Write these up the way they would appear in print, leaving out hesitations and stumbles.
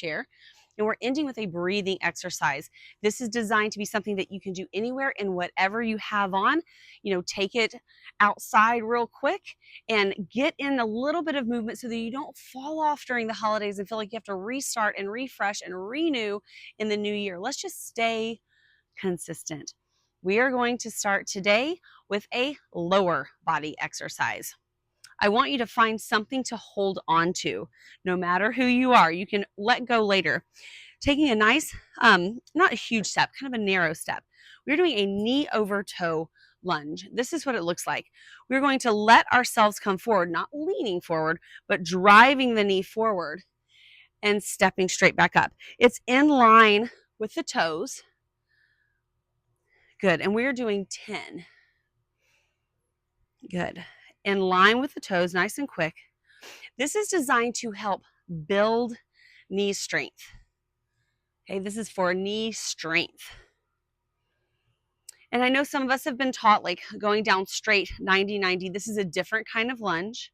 chair. And we're ending with a breathing exercise. This is designed to be something that you can do anywhere in whatever you have on. Take it outside real quick and get in a little bit of movement so that you don't fall off during the holidays and feel like you have to restart and refresh and renew in the new year. Let's just stay consistent. We are going to start today with a lower body exercise. I want you to find something to hold on to. No matter who you are, you can let go later. Taking a nice, not a huge step, kind of a narrow step. We're doing a knee over toe lunge. This is what it looks like. We're going to let ourselves come forward, not leaning forward, but driving the knee forward and stepping straight back up. It's in line with the toes. Good. And we're doing 10. Good. In line with the toes, nice and quick. This is designed to help build knee strength. Okay, this is for knee strength. And I know some of us have been taught like going down straight 90-90. This is a different kind of lunge.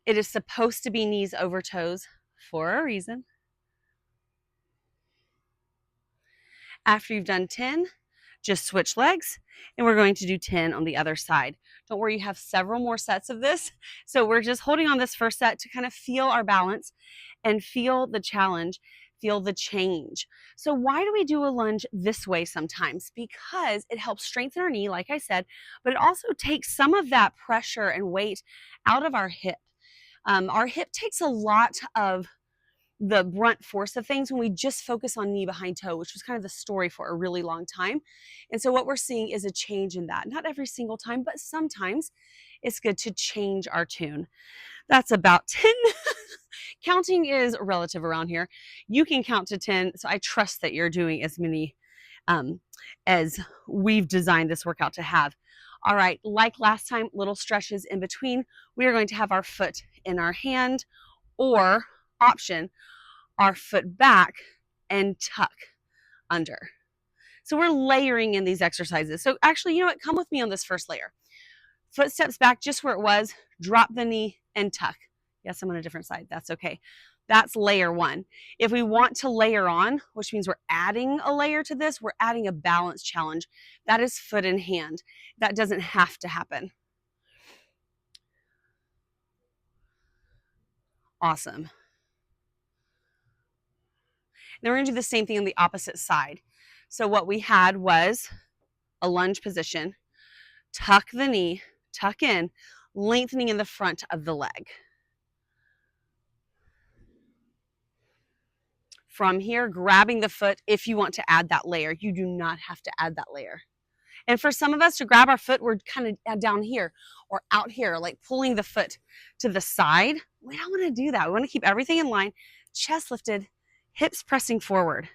It is supposed to be knees over toes for a reason. After you've done 10, just switch legs, and we're going to do 10 on the other side. Don't worry, you have several more sets of this. So we're just holding on this first set to kind of feel our balance and feel the challenge, feel the change. So why do we do a lunge this way sometimes? Because it helps strengthen our knee, like I said, but it also takes some of that pressure and weight out of our hip. Our hip takes a lot of the brunt force of things when we just focus on knee behind toe, which was kind of the story for a really long time. And so what we're seeing is a change in that. Not every single time, but sometimes it's good to change our tune. That's about 10. Counting is relative around here. You can count to 10, so I trust that you're doing as many as we've designed this workout to have. All right, like last time, little stretches in between. We are going to have our foot in our hand, or option, our foot back and tuck under. So we're layering in these exercises. So actually, you know what? Come with me on this first layer. Foot steps back just where it was, drop the knee and tuck. Yes, I'm on a different side. That's okay. That's layer one. If we want to layer on, which means we're adding a layer to this, we're adding a balance challenge. That is foot in hand. That doesn't have to happen. Awesome. Then we're going to do the same thing on the opposite side. So what we had was a lunge position, tuck the knee, tuck in, lengthening in the front of the leg. From here, grabbing the foot if you want to add that layer. You do not have to add that layer. And for some of us to grab our foot, we're kind of down here or out here, like pulling the foot to the side. We don't want to do that. We want to keep everything in line, chest lifted, hips pressing forward.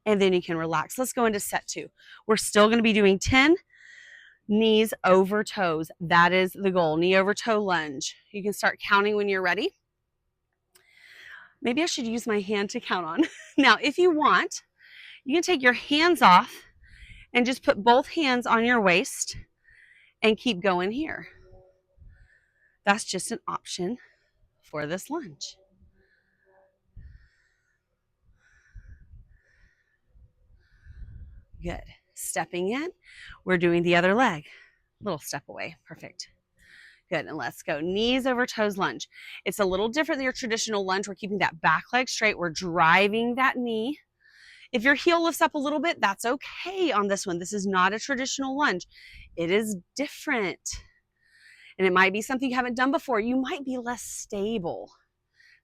And then you can relax. Let's go into set 2. We're still going to be doing 10 knees over toes. That is the goal. Knee over toe lunge. You can start counting when you're ready. Maybe I should use my hand to count on. Now, if you want, you can take your hands off and just put both hands on your waist and keep going here. That's just an option for this lunge. Good. Stepping in. We're doing the other leg. Little step away. Perfect. Good. And let's go. Knees over toes lunge. It's a little different than your traditional lunge. We're keeping that back leg straight. We're driving that knee. If your heel lifts up a little bit, that's okay on this one. This is not a traditional lunge. It is different. And it might be something you haven't done before. You might be less stable.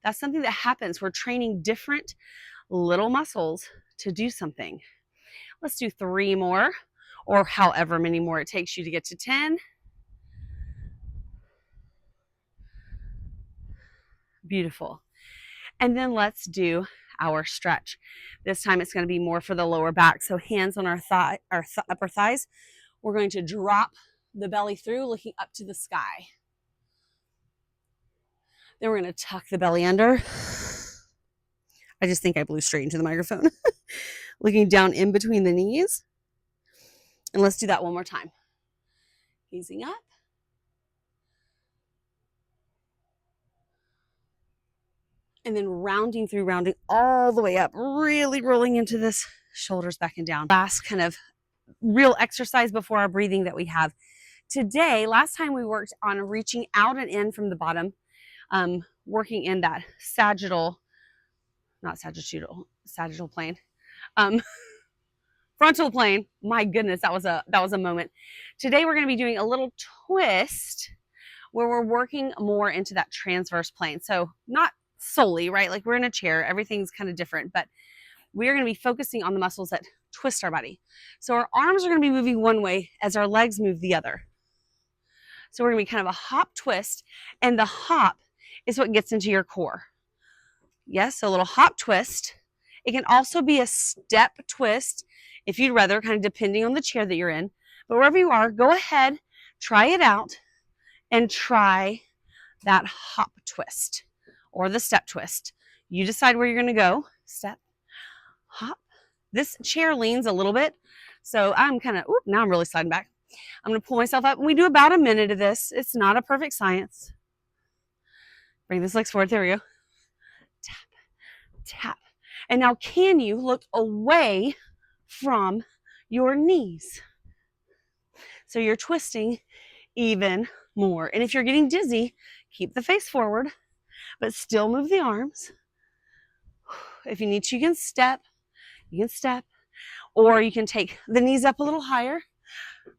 That's something that happens. We're training different little muscles to do something. Let's do 3 more, or however many more it takes you to get to 10. Beautiful. And then let's do our stretch. This time it's going to be more for the lower back. So hands on our upper thighs. We're going to drop the belly through, looking up to the sky. Then we're going to tuck the belly under. I just think I blew straight into the microphone. Looking down in between the knees. And let's do that one more time. Easing up. And then rounding through, rounding all the way up, really rolling into this, shoulders back and down. Last kind of real exercise before our breathing that we have. Today, last time we worked on reaching out and in from the bottom, working in that sagittal, not sagittal plane, frontal plane. My goodness, that was a moment. Today we're going to be doing a little twist where we're working more into that transverse plane. So not solely, right? Like we're in a chair, everything's kind of different, but we're going to be focusing on the muscles that twist our body. So our arms are going to be moving one way as our legs move the other. So we're going to be kind of a hop twist, and the hop is what gets into your core. Yes, so a little hop twist. It can also be a step twist if you'd rather, kind of depending on the chair that you're in. But wherever you are, go ahead, try it out, and try that hop twist or the step twist. You decide where you're going to go. Step, hop. This chair leans a little bit, so I'm kind of, now I'm really sliding back. I'm going to pull myself up, and we do about a minute of this. It's not a perfect science. Bring this legs forward. There we go. Tap, tap. And now can you look away from your knees? So you're twisting even more. And if you're getting dizzy, keep the face forward, but still move the arms. If you need to, you can step, or you can take the knees up a little higher,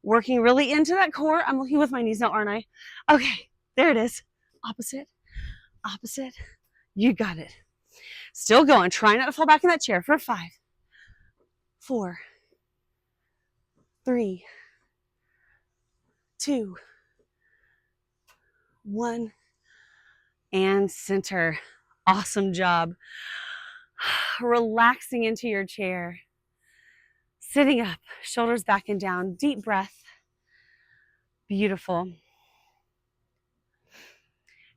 working really into that core. I'm looking with my knees now, aren't I? Okay, there it is. Opposite, opposite. You got it. Still going. Try not to fall back in that chair for 5, 4, 3, 2, 1, and center. Awesome job. Relaxing into your chair. Sitting up, shoulders back and down. Deep breath. Beautiful.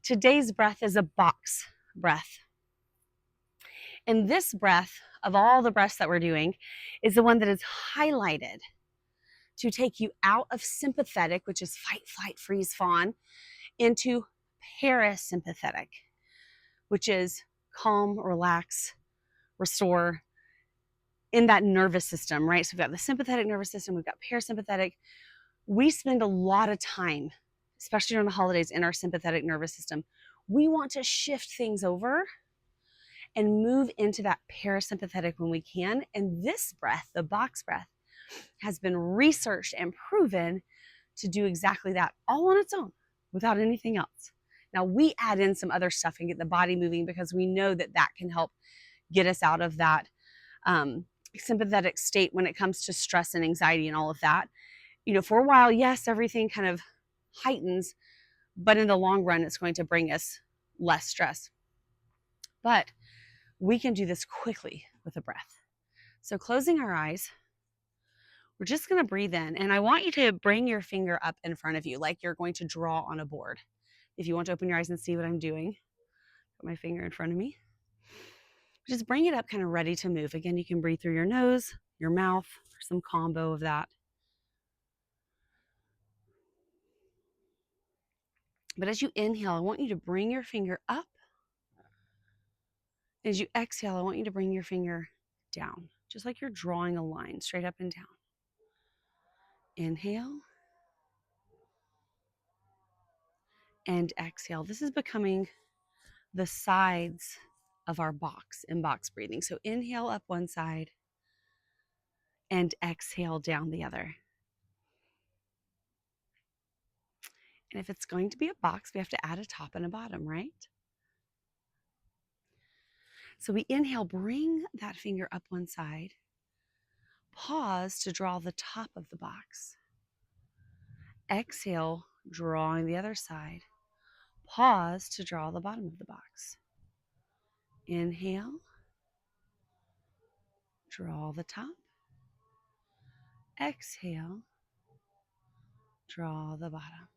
Today's breath is a box breath. And this breath, of all the breaths that we're doing, is the one that is highlighted to take you out of sympathetic, which is fight, flight, freeze, fawn, into parasympathetic, which is calm, relax, restore in that nervous system, right? So we've got the sympathetic nervous system, we've got parasympathetic. We spend a lot of time, especially during the holidays, in our sympathetic nervous system. We want to shift things over and move into that parasympathetic when we can. And this breath, the box breath, has been researched and proven to do exactly that, all on its own, without anything else. Now, we add in some other stuff and get the body moving because we know that that can help get us out of that sympathetic state when it comes to stress and anxiety and all of that. You know, for a while, yes, everything kind of heightens, but in the long run, it's going to bring us less stress. But we can do this quickly with a breath. So closing our eyes, we're just going to breathe in. And I want you to bring your finger up in front of you like you're going to draw on a board. If you want to open your eyes and see what I'm doing, put my finger in front of me. Just bring it up kind of ready to move. Again, you can breathe through your nose, your mouth, or some combo of that. But as you inhale, I want you to bring your finger up. As you exhale, I want you to bring your finger down, just like you're drawing a line straight up and down. Inhale and exhale. This is becoming the sides of our box in box breathing. So inhale up one side and exhale down the other. And if it's going to be a box, we have to add a top and a bottom, right? So we inhale, bring that finger up one side, pause to draw the top of the box. Exhale, drawing the other side. Pause to draw the bottom of the box. Inhale, draw the top. Exhale, draw the bottom.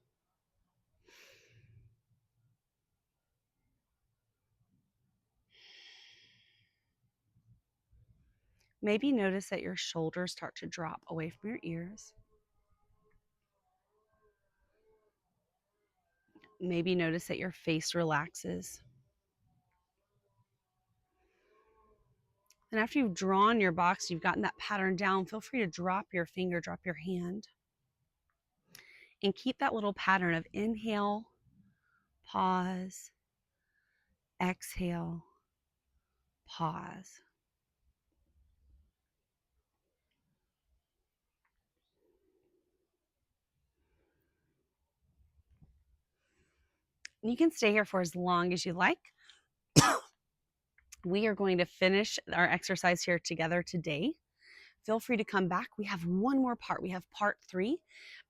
Maybe notice that your shoulders start to drop away from your ears. Maybe notice that your face relaxes. And after you've drawn your box, you've gotten that pattern down, feel free to drop your finger, drop your hand, and keep that little pattern of inhale, pause, exhale, pause. You can stay here for as long as you like. We are going to finish our exercise here together today. Feel free to come back. We have one more part. We have part 3.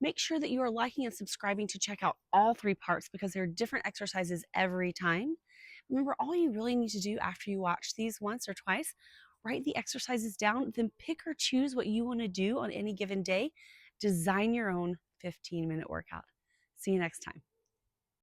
Make sure that you are liking and subscribing to check out all 3 parts because there are different exercises every time. Remember, all you really need to do after you watch these once or twice, write the exercises down, then pick or choose what you want to do on any given day. Design your own 15-minute workout. See you next time.